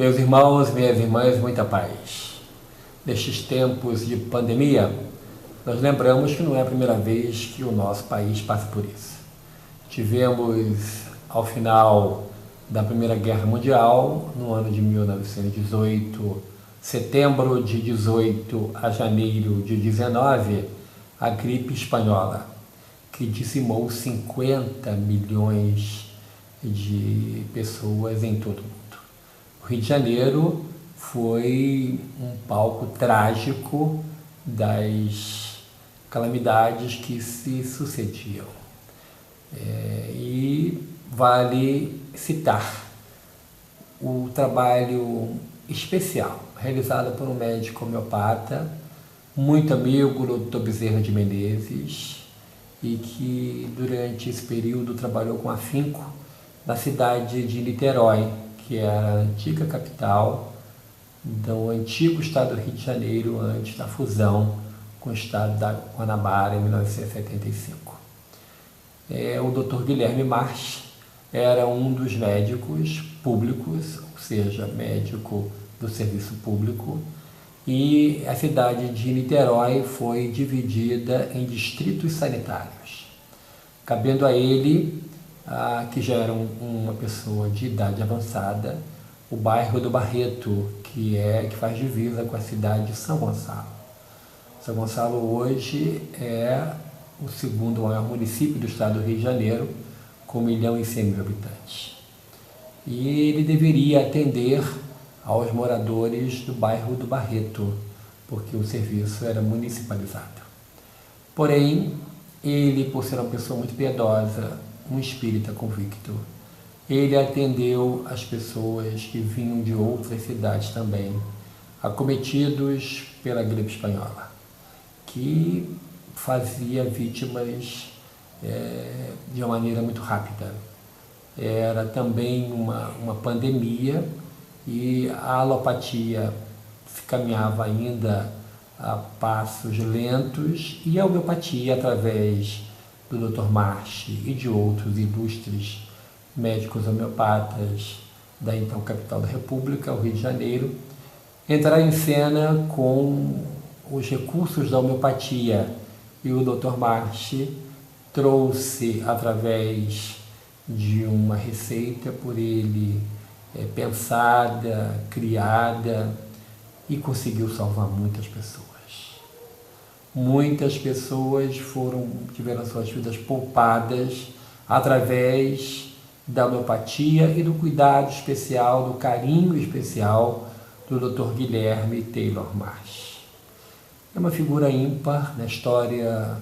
Meus irmãos, minhas irmãs, muita paz. Nestes tempos de pandemia, nós lembramos que não é a primeira vez que o nosso país passa por isso. Tivemos, ao final da Primeira Guerra Mundial, no ano de 1918, setembro de 18 a janeiro de 19, a gripe espanhola, que dizimou 50 milhões de pessoas em todo o mundo. O Rio de Janeiro foi um palco trágico das calamidades que se sucediam. E vale citar o trabalho especial realizado por um médico homeopata, muito amigo do Dr. Bezerra de Menezes, e que durante esse período trabalhou com afinco na cidade de Niterói, que era a antiga capital do antigo estado do Rio de Janeiro, antes da fusão com o estado da Guanabara, em 1975. O Dr. Guilherme March era um dos médicos públicos, ou seja, médico do serviço público, e a cidade de Niterói foi dividida em distritos sanitários, cabendo a ele, que já era uma pessoa de idade avançada, o bairro do Barreto, que faz divisa com a cidade de São Gonçalo. São Gonçalo hoje é o segundo maior município do estado do Rio de Janeiro, com 1.100.000 habitantes. E ele deveria atender aos moradores do bairro do Barreto, porque o serviço era municipalizado. Porém, ele, por ser uma pessoa muito piedosa, um espírita convicto, ele atendeu as pessoas que vinham de outras cidades também, acometidos pela gripe espanhola, que fazia vítimas de uma maneira muito rápida. Era também uma pandemia e a alopatia se caminhava ainda a passos lentos e a homeopatia, através do Dr. March e de outros ilustres médicos homeopatas da então capital da República, o Rio de Janeiro, entraram em cena com os recursos da homeopatia, e o Dr. March trouxe, através de uma receita por ele pensada, criada, e conseguiu salvar muitas pessoas. Muitas pessoas tiveram suas vidas poupadas através da homeopatia e do cuidado especial, do carinho especial do Dr. Guilherme Taylor March. É uma figura ímpar na história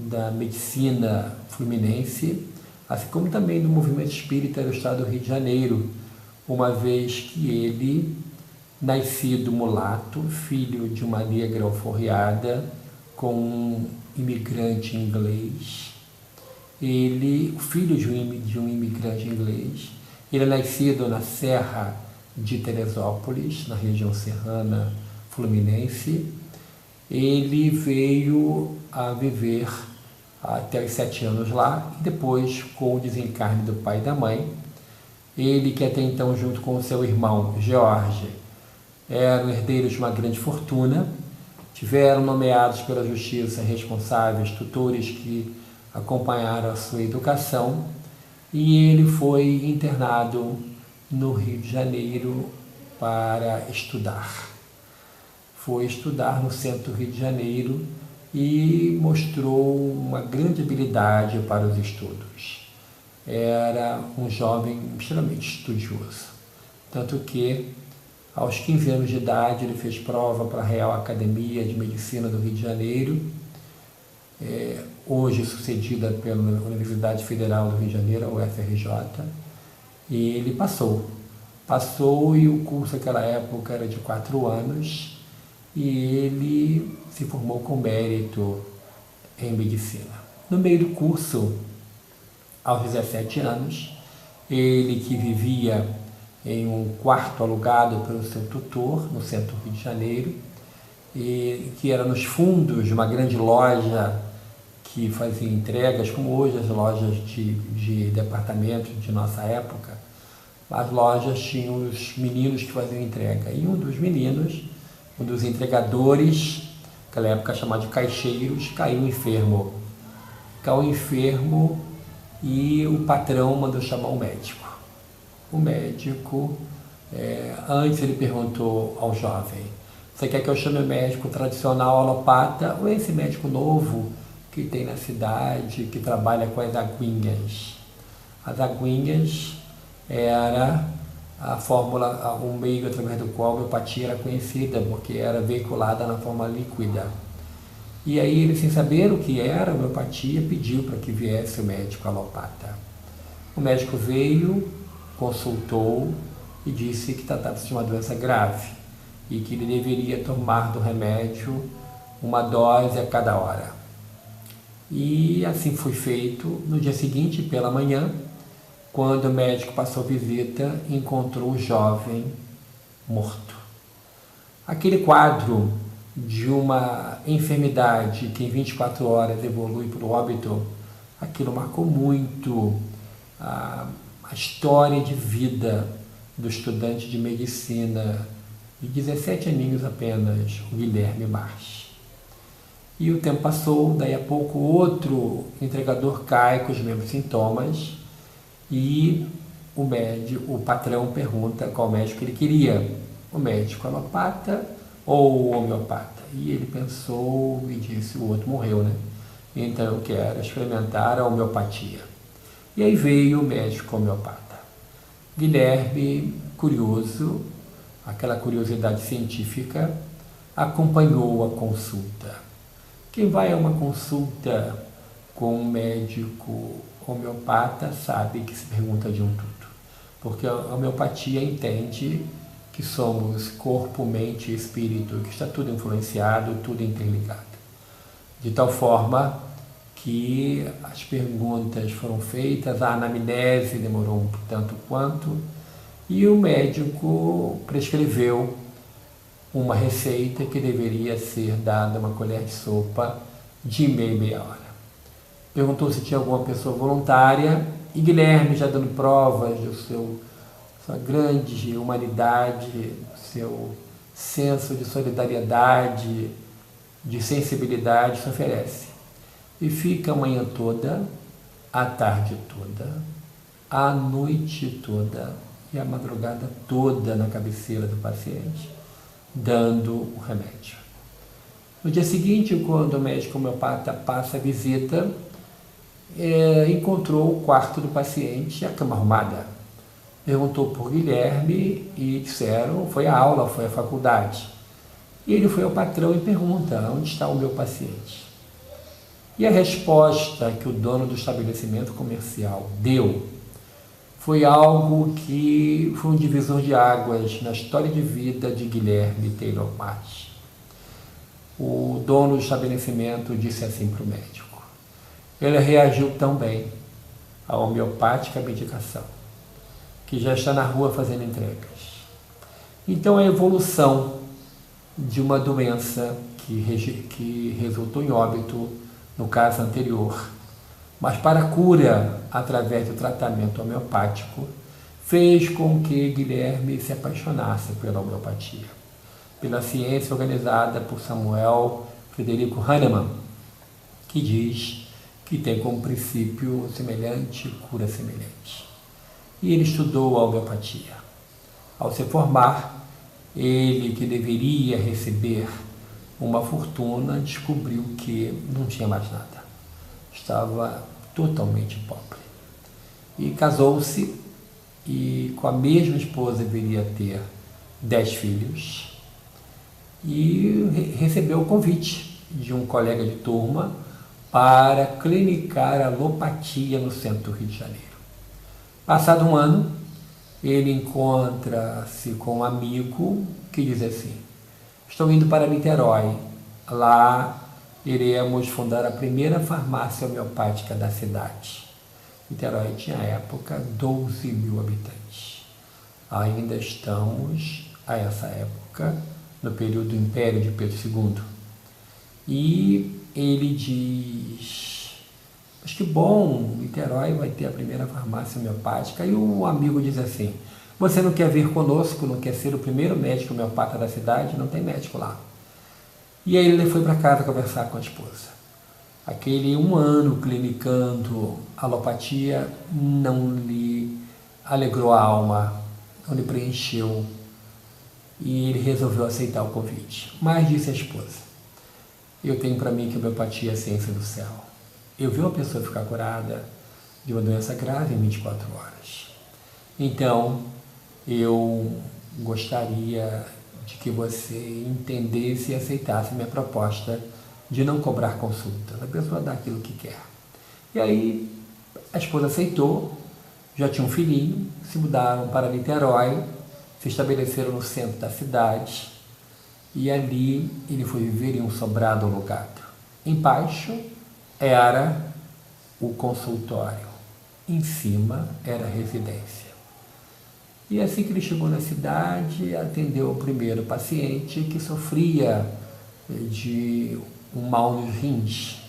da medicina fluminense, assim como também do movimento espírita do estado do Rio de Janeiro, uma vez que ele, nascido mulato, filho de uma negra alforriada, com um imigrante inglês, filho de um imigrante inglês, ele é nascido na Serra de Teresópolis, na região serrana fluminense. Ele veio a viver até os 7 anos lá, e depois, com o desencarne do pai e da mãe, ele, que até então, junto com o seu irmão George, eram herdeiros de uma grande fortuna, tiveram nomeados pela justiça responsáveis tutores que acompanharam a sua educação, e ele foi internado no Rio de Janeiro para estudar. Foi estudar no centro do Rio de Janeiro e mostrou uma grande habilidade para os estudos. Era um jovem extremamente estudioso, tanto que, aos 15 anos de idade, ele fez prova para a Real Academia de Medicina do Rio de Janeiro, hoje sucedida pela Universidade Federal do Rio de Janeiro, a UFRJ, e ele passou, e o curso naquela época era de 4 anos, e ele se formou com mérito em medicina. No meio do curso, aos 17 anos, ele, que vivia em um quarto alugado pelo seu tutor, no centro do Rio de Janeiro, e que era nos fundos de uma grande loja que fazia entregas, como hoje as lojas de departamento de nossa época, as lojas tinham os meninos que faziam entrega. E um dos meninos, um dos entregadores, naquela época chamado de caixeiros, caiu enfermo. Caiu enfermo e o patrão mandou chamar o médico. O médico, antes ele perguntou ao jovem: você quer que eu chame o médico tradicional alopata ou esse médico novo que tem na cidade, que trabalha com as aguinhas? As aguinhas era a fórmula, o meio através do qual a homeopatia era conhecida, porque era veiculada na forma líquida. E aí ele, sem saber o que era a homeopatia, pediu para que viesse o médico alopata. O médico veio, consultou e disse que tratava-se de uma doença grave e que ele deveria tomar do remédio uma dose a cada hora. E assim foi feito. No dia seguinte, pela manhã, quando o médico passou visita, encontrou o jovem morto. Aquele quadro de uma enfermidade que em 24 horas evolui para o óbito, aquilo marcou muito a história de vida do estudante de medicina de 17 aninhos apenas, o Guilherme March. E o tempo passou, daí a pouco outro entregador cai com os mesmos sintomas e o patrão pergunta qual médico ele queria, o médico alopata ou o homeopata. E ele pensou e disse: o outro morreu, né? Então eu quero experimentar a homeopatia. E aí veio o médico homeopata. Guilherme, curioso, aquela curiosidade científica, acompanhou a consulta. Quem vai a uma consulta com um médico homeopata sabe que se pergunta de um tudo, porque a homeopatia entende que somos corpo, mente e espírito, que está tudo influenciado, tudo interligado. De tal forma que as perguntas foram feitas, a anamnese demorou um tanto quanto, e o médico prescreveu uma receita que deveria ser dada uma colher de sopa de meia hora. Perguntou se tinha alguma pessoa voluntária, e Guilherme, já dando provas de sua grande humanidade, seu senso de solidariedade, de sensibilidade, se oferece. E fica a manhã toda, a tarde toda, a noite toda e a madrugada toda na cabeceira do paciente, dando o remédio. No dia seguinte, quando o médico homeopata passa a visita, encontrou o quarto do paciente, a cama arrumada. Perguntou por Guilherme e disseram: foi a aula, foi a faculdade. E ele foi ao patrão e pergunta: onde está o meu paciente? E a resposta que o dono do estabelecimento comercial deu foi algo que foi um divisor de águas na história de vida de Guilherme Taylor March. O dono do estabelecimento disse assim para o médico: ele reagiu tão bem à homeopática medicação, que já está na rua fazendo entregas. Então a evolução de uma doença que resultou em óbito no caso anterior, mas para a cura através do tratamento homeopático, fez com que Guilherme se apaixonasse pela homeopatia, pela ciência organizada por Samuel Frederico Hahnemann, que diz que tem como princípio semelhante, cura semelhante. E ele estudou a homeopatia. Ao se formar, ele, que deveria receber uma fortuna, descobriu que não tinha mais nada. Estava totalmente pobre. E casou-se e com a mesma esposa deveria ter 10 filhos. E recebeu o convite de um colega de turma para clinicar a alopatia no centro do Rio de Janeiro. Passado um ano, ele encontra-se com um amigo que diz assim: estou indo para Niterói, lá iremos fundar a primeira farmácia homeopática da cidade. Niterói tinha, à época, 12 mil habitantes. Ainda estamos, a essa época, no período do Império de Pedro II. E ele diz Mas que bom, Niterói vai ter a primeira farmácia homeopática. E o amigo diz assim, você não quer vir conosco, não quer ser o primeiro médico homeopata da cidade? Não tem médico lá. E aí ele foi para casa conversar com a esposa. Aquele 1 ano clinicando alopatia não lhe alegrou a alma, não lhe preencheu. E ele resolveu aceitar o convite. Mas disse à esposa, eu tenho para mim que a homeopatia é a ciência do céu. Eu vi uma pessoa ficar curada de uma doença grave em 24 horas. Então, eu gostaria de que você entendesse e aceitasse a minha proposta de não cobrar consultas. A pessoa dá aquilo que quer. E aí, a esposa aceitou, já tinha um filhinho, se mudaram para Niterói, se estabeleceram no centro da cidade e ali ele foi viver em um sobrado alugado. Embaixo era o consultório, em cima era a residência. E assim que ele chegou na cidade, atendeu o primeiro paciente que sofria de um mal nos rins.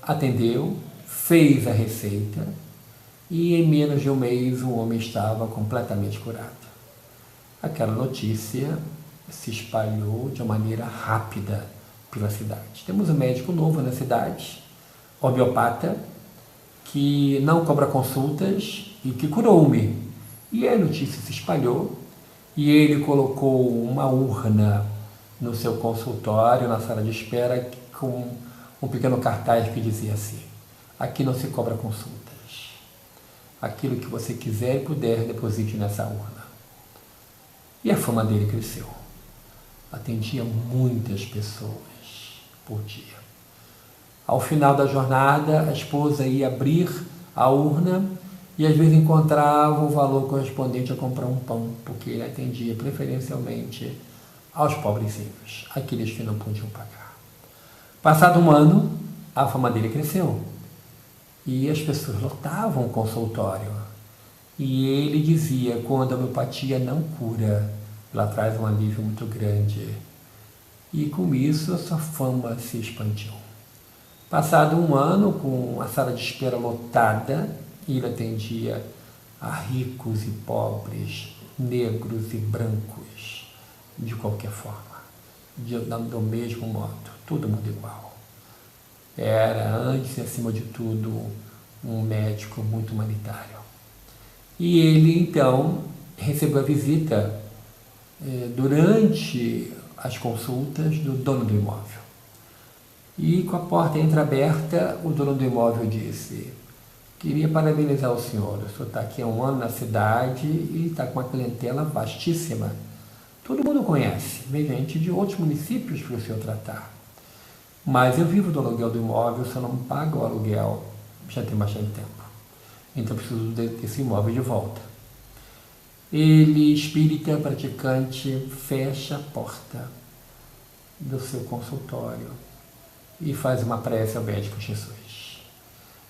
Atendeu, fez a receita e em menos de um mês o homem estava completamente curado. Aquela notícia se espalhou de uma maneira rápida pela cidade. Temos um médico novo na cidade, homeopata, que não cobra consultas e que curou-me. E a notícia se espalhou e ele colocou uma urna no seu consultório, na sala de espera, com um pequeno cartaz que dizia assim, aqui não se cobra consultas. Aquilo que você quiser e puder, deposite nessa urna. E a fama dele cresceu. Atendia muitas pessoas por dia. Ao final da jornada, a esposa ia abrir a urna e às vezes encontrava o valor correspondente a comprar um pão, porque ele atendia preferencialmente aos pobrezinhos, aqueles que não podiam pagar. Passado 1 ano, a fama dele cresceu e as pessoas lotavam o consultório. E ele dizia, quando a homeopatia não cura, ela traz um alívio muito grande. E com isso a sua fama se expandiu. Passado 1 ano, com a sala de espera lotada, ele atendia a ricos e pobres, negros e brancos, de qualquer forma, do mesmo modo, todo mundo igual. Era, antes e acima de tudo, um médico muito humanitário. E ele, então, recebeu a visita durante as consultas do dono do imóvel. E com a porta entreaberta, o dono do imóvel disse, queria parabenizar o senhor está aqui há 1 ano na cidade e está com uma clientela vastíssima. Todo mundo conhece, vem gente de outros municípios para o senhor tratar. Mas eu vivo do aluguel do imóvel, o senhor não paga o aluguel, já tem bastante tempo. Então eu preciso desse imóvel de volta. Ele, espírita, praticante, fecha a porta do seu consultório e faz uma prece ao médico Jesus.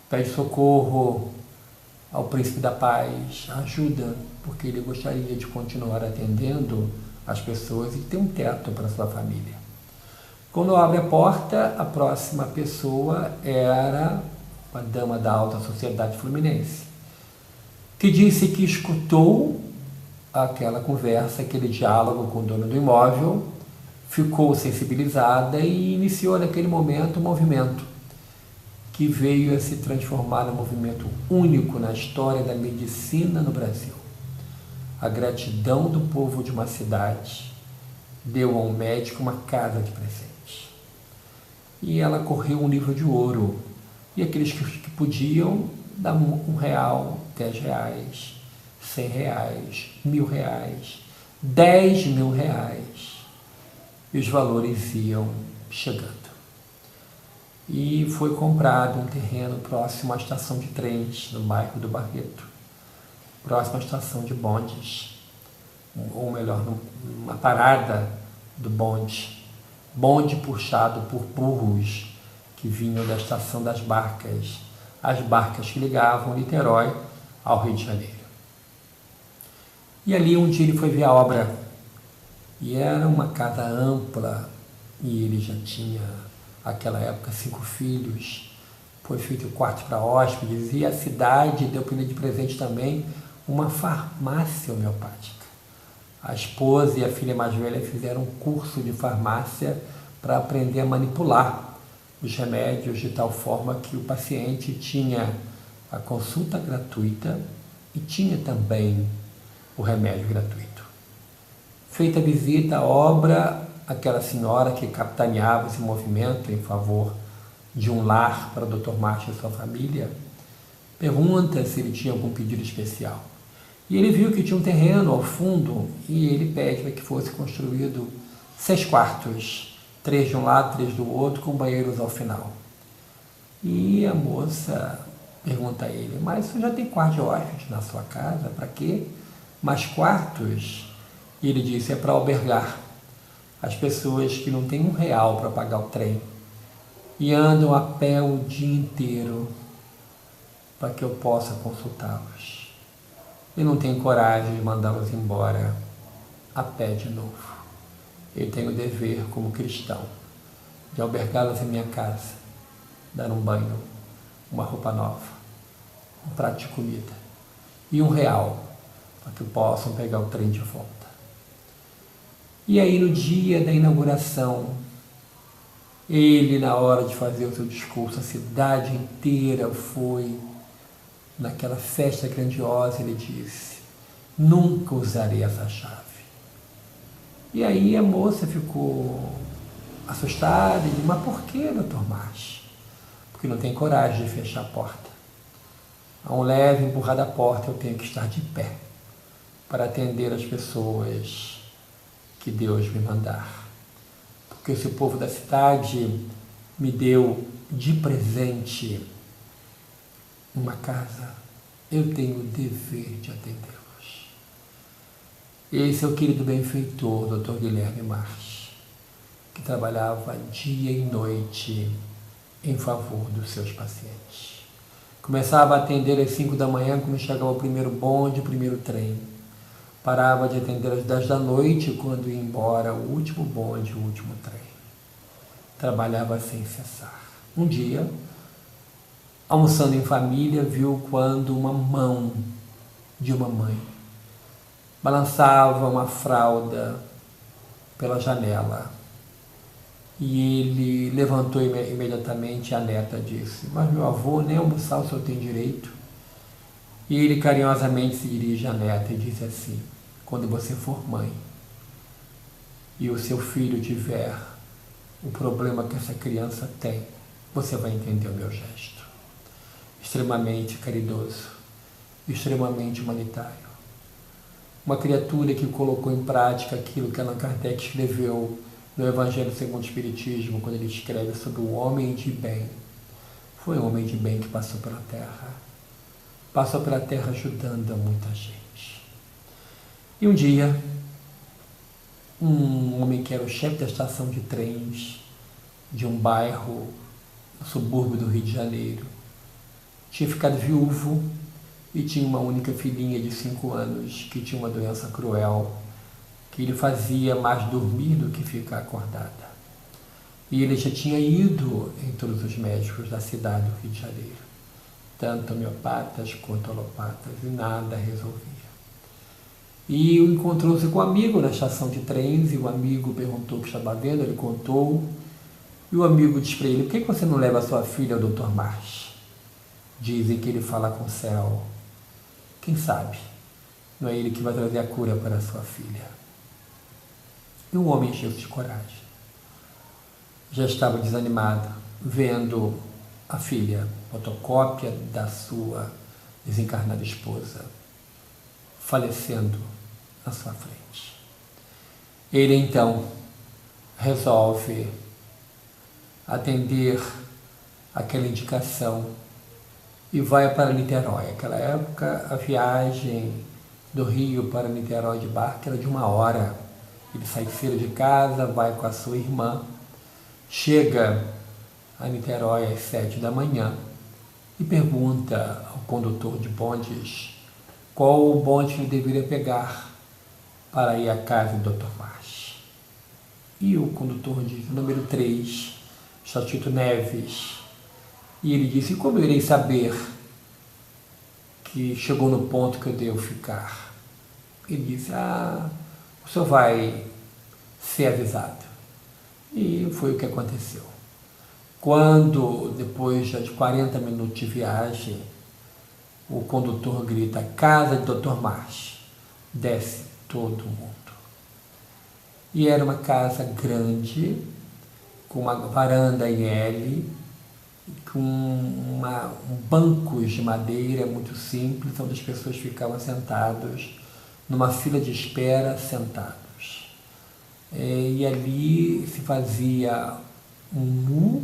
Pede socorro ao príncipe da paz, ajuda, porque ele gostaria de continuar atendendo as pessoas e ter um teto para sua família. Quando abre a porta, a próxima pessoa era uma dama da alta sociedade fluminense, que disse que escutou aquela conversa, aquele diálogo com o dono do imóvel, ficou sensibilizada e iniciou naquele momento um movimento que veio a se transformar num movimento único na história da medicina no Brasil. A gratidão do povo de uma cidade deu ao médico uma casa de presente. E ela correu um livro de ouro. E aqueles que podiam dar R$1, R$10, R$100, R$1.000, R$10.000. E os valores iam chegando. E foi comprado um terreno próximo à estação de trens, no bairro do Barreto, próximo à estação de bondes, ou melhor, numa parada do bonde puxado por burros que vinham da estação das barcas, as barcas que ligavam Niterói ao Rio de Janeiro. E ali um dia ele foi ver a obra, e era uma casa ampla, e ele já tinha, naquela época, 5 filhos, foi feito quarto para hóspedes e a cidade deu para ele de presente também uma farmácia homeopática. A esposa e a filha mais velha fizeram um curso de farmácia para aprender a manipular os remédios de tal forma que o paciente tinha a consulta gratuita e tinha também o remédio gratuito. Feita a visita à obra, aquela senhora que capitaneava esse movimento em favor de um lar para o Dr. Márcio e sua família, pergunta se ele tinha algum pedido especial. E ele viu que tinha um terreno ao fundo e ele pede para que fosse construído 6 quartos, 3 de um lado, 3 do outro, com banheiros ao final. E a moça pergunta a ele, mas você já tem quarto de hóspede na sua casa? Para quê? Mais quartos? E ele disse, é para albergar as pessoas que não têm R$1 para pagar o trem e andam a pé o dia inteiro para que eu possa consultá-los. E não tenho coragem de mandá-los embora a pé de novo. Eu tenho o dever, como cristão, de albergá-los em minha casa, dar um banho, uma roupa nova, um prato de comida e R$1 para que possam pegar o trem de volta. E aí no dia da inauguração, ele, na hora de fazer o seu discurso, a cidade inteira foi naquela festa grandiosa, ele disse, nunca usarei essa chave. E aí a moça ficou assustada e disse, mas por que, Dr. Márcio? Porque não tem coragem de fechar a porta. A um leve empurrar da porta eu tenho que estar de pé para atender as pessoas que Deus me mandar. Porque se o povo da cidade me deu de presente uma casa, eu tenho o dever de atendê-los. Esse é o querido benfeitor, Dr. Guilherme March, que trabalhava dia e noite em favor dos seus pacientes. Começava a atender às 5 da manhã, quando chegava o primeiro bonde, o primeiro trem. Parava de atender às 10 da noite, quando ia embora o último bonde, o último trem. Trabalhava sem cessar. Um dia, almoçando em família, viu quando uma mão de uma mãe balançava uma fralda pela janela. E ele levantou imediatamente e a neta disse, mas meu avô, nem almoçar o senhor tem direito. E ele carinhosamente se dirige à neta e disse assim, quando você for mãe e o seu filho tiver o problema que essa criança tem, você vai entender o meu gesto. Extremamente caridoso, extremamente humanitário. Uma criatura que colocou em prática aquilo que Allan Kardec escreveu no Evangelho segundo o Espiritismo, quando ele escreve sobre o homem de bem. Foi um homem de bem que passou pela Terra. Passou pela Terra ajudando a muita gente. E um dia, um homem que era o chefe da estação de trens de um bairro no subúrbio do Rio de Janeiro, tinha ficado viúvo e tinha uma única filhinha de 5 anos que tinha uma doença cruel que lhe fazia mais dormir do que ficar acordada. E ele já tinha ido em todos os médicos da cidade do Rio de Janeiro, tanto homeopatas quanto alopatas, e nada resolvia. E encontrou-se com um amigo na estação de trens, e o amigo perguntou o que estava vendo, ele contou, e o amigo disse para ele, por que você não leva a sua filha ao Dr. March? Dizem que ele fala com o céu. Quem sabe? Não é ele que vai trazer a cura para a sua filha. E o homem encheu-se de coragem. Já estava desanimado, vendo a filha, fotocópia da sua desencarnada esposa, falecendo na sua frente. Ele então resolve atender aquela indicação e vai para Niterói. Naquela época, a viagem do Rio para Niterói de barco era de 1 hora. Ele sai cedo de casa, vai com a sua irmã, chega a Niterói às 7 da manhã e pergunta ao condutor de bondes qual o bonde que ele deveria pegar para ir à casa do Dr. March. E o condutor diz, número 3, Chatito Neves. E ele disse: como eu irei saber que chegou no ponto que eu devo ficar? Ele disse: o senhor vai ser avisado. E foi o que aconteceu. Quando, depois de 40 minutos de viagem, o condutor grita: casa de Dr. Marsh. Desce todo mundo. E era uma casa grande, com uma varanda em L, com bancos de madeira muito simples, onde as pessoas ficavam sentadas numa fila de espera, sentados. E ali se fazia um U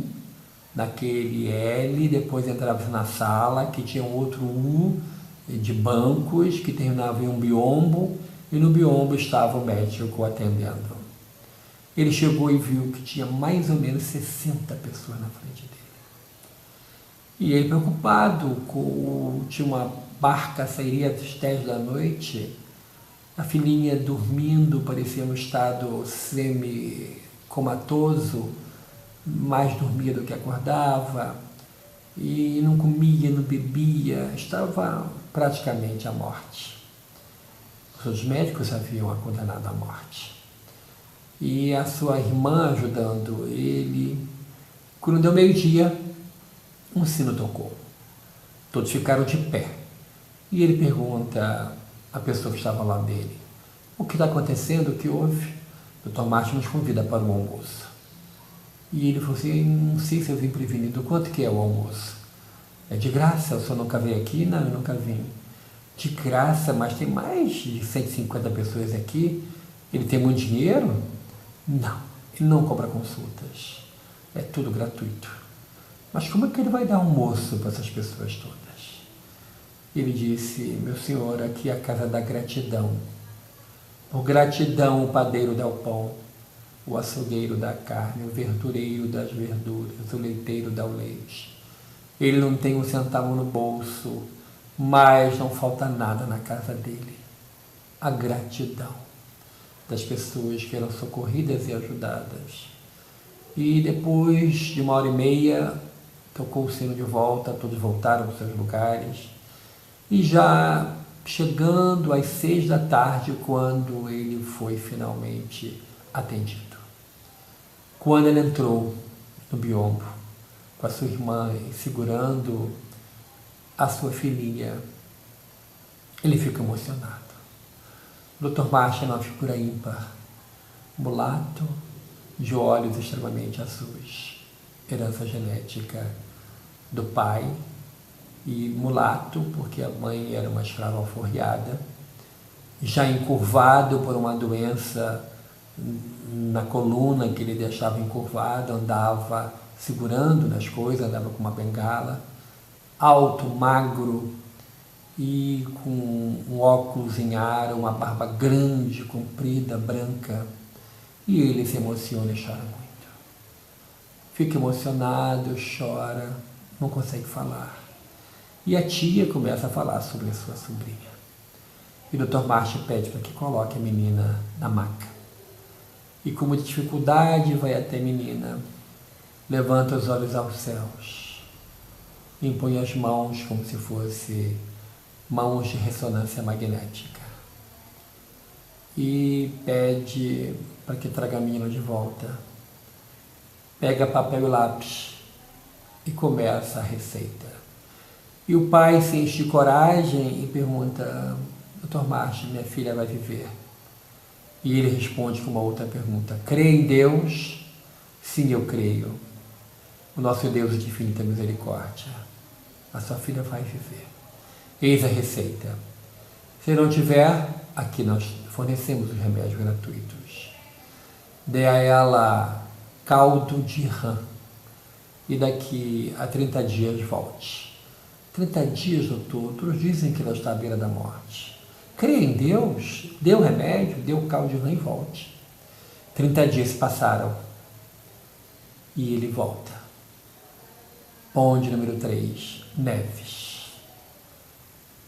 naquele L, depois entrava na sala, que tinha um outro U de bancos, que terminava em um biombo, e no biombo estava o médico atendendo. Ele chegou e viu que tinha mais ou menos 60 pessoas na frente dele. E ele, preocupado, tinha uma barca, sairia às 10 da noite, a filhinha dormindo, parecia um estado semi-comatoso, mais dormia do que acordava, e não comia, não bebia, estava praticamente à morte. Os médicos haviam a condenado à morte. E a sua irmã ajudando ele. Quando deu meio-dia, um sino tocou. Todos ficaram de pé. E ele pergunta à pessoa que estava lá dele: o que está acontecendo? O que houve? O Dr. Martin nos convida para o almoço. E ele falou assim: não sei se eu vim prevenido. Quanto que é o almoço? É de graça? O senhor nunca veio aqui? Não, eu nunca vim. De graça, mas tem mais de 150 pessoas aqui. Ele tem muito dinheiro? Não, ele não cobra consultas. É tudo gratuito. Mas como é que ele vai dar almoço para essas pessoas todas? Ele disse: meu senhor, aqui é a casa da gratidão. Por gratidão o padeiro dá o pão, o açougueiro dá a carne, o verdureiro dá as verduras, o leiteiro dá o leite. Ele não tem um centavo no bolso, mas não falta nada na casa dele. A gratidão das pessoas que eram socorridas e ajudadas. E depois de 1h30, tocou o sino de volta, todos voltaram para os seus lugares. E já chegando às 6 da tarde, quando ele foi finalmente atendido. Quando ele entrou no biombo, com a sua irmã segurando a sua filhinha, ele fica emocionado. O Dr. Marsh é uma figura ímpar, mulato, de olhos extremamente azuis, herança genética do pai, e mulato porque a mãe era uma escrava alforriada, já encurvado por uma doença na coluna que ele deixava encurvado, andava segurando nas coisas, andava com uma bengala, alto, magro, e com um óculos em aro, uma barba grande, comprida, branca, e ele se emociona e chora muito. Fica emocionado, chora, não consegue falar. E a tia começa a falar sobre a sua sobrinha. E o Dr. Marsh pede para que coloque a menina na maca. E com muita dificuldade vai até a menina, levanta os olhos aos céus, impõe as mãos como se fosse mãos de ressonância magnética e pede para que traga a menina de volta. Pega papel e lápis e começa a receita. E o pai se enche de coragem e pergunta: Dr. Marsh, minha filha vai viver? E ele responde com uma outra pergunta: crê em Deus? Sim, eu creio. O nosso Deus de infinita misericórdia. A sua filha vai viver. Eis a receita. Se não tiver, aqui nós fornecemos os remédios gratuitos. Dê a ela caldo de rã e daqui a 30 dias volte. 30 dias, doutor, todos dizem que ela está à beira da morte. Crê em Deus, dê o remédio, dê o caldo de rã e volte. 30 dias se passaram e ele volta. Ponte número 3, Neves.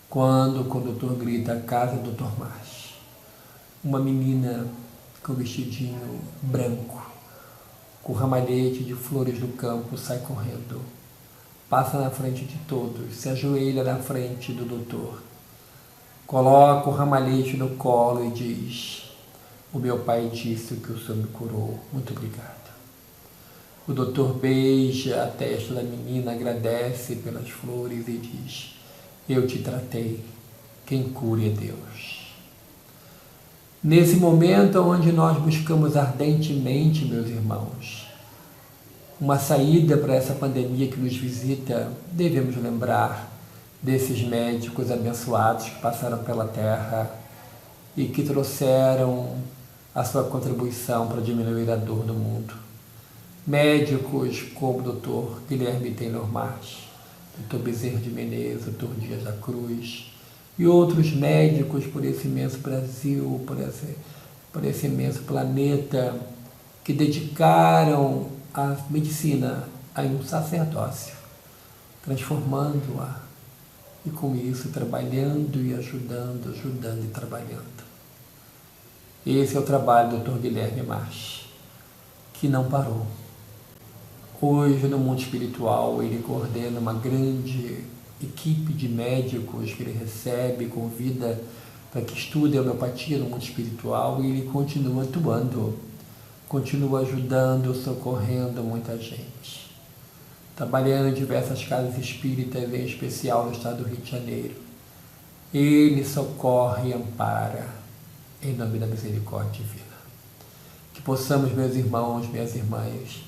Quando o condutor grita: a casa do Dr. Marsh, uma menina com vestidinho branco, com ramalhete de flores do campo, sai correndo. passa na frente de todos, se ajoelha na frente do doutor, coloca o ramalhete no colo e diz: o meu pai disse que o senhor me curou, muito obrigado. O doutor beija a testa da menina, agradece pelas flores e diz: eu te tratei, quem cura é Deus. Nesse momento onde nós buscamos ardentemente, meus irmãos, uma saída para essa pandemia que nos visita, devemos lembrar desses médicos abençoados que passaram pela Terra e que trouxeram a sua contribuição para diminuir a dor do mundo. Médicos como o Dr. Guilherme Taylor Marsh, Dr. Bezerra de Menezes, Dr. Dias da Cruz e outros médicos por esse imenso Brasil, por esse imenso planeta, que dedicaram a medicina a um sacerdócio, transformando-a e com isso trabalhando e ajudando e trabalhando. Esse é o trabalho do Dr. Guilherme Marsh, que não parou. Hoje, no mundo espiritual, ele coordena uma grande equipe de médicos que ele recebe, convida para que estudem a homeopatia no mundo espiritual, e ele continua atuando, continua ajudando, socorrendo muita gente. Trabalhando em diversas casas espíritas, em especial no estado do Rio de Janeiro. Ele socorre e ampara, em nome da misericórdia divina. Que possamos, meus irmãos, minhas irmãs,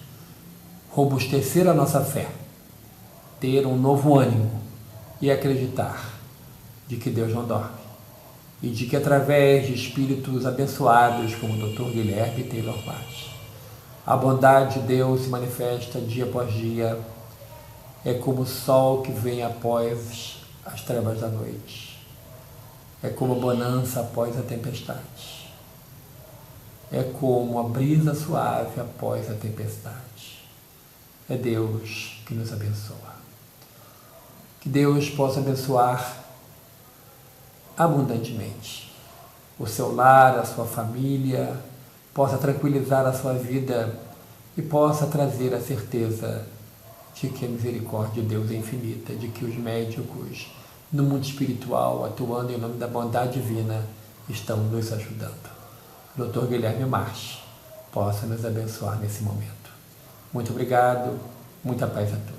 robustecer a nossa fé, ter um novo ânimo e acreditar de que Deus não dorme e de que através de espíritos abençoados como o Dr. Guilherme Taylor Marsh, a bondade de Deus se manifesta dia após dia, é como o sol que vem após as trevas da noite, é como a bonança após a tempestade, é como a brisa suave após a tempestade. É Deus que nos abençoa. Que Deus possa abençoar abundantemente o seu lar, a sua família, possa tranquilizar a sua vida e possa trazer a certeza de que a misericórdia de Deus é infinita, de que os médicos no mundo espiritual, atuando em nome da bondade divina, estão nos ajudando. Dr. Guilherme Marsh possa nos abençoar nesse momento. Muito obrigado, muita paz a todos.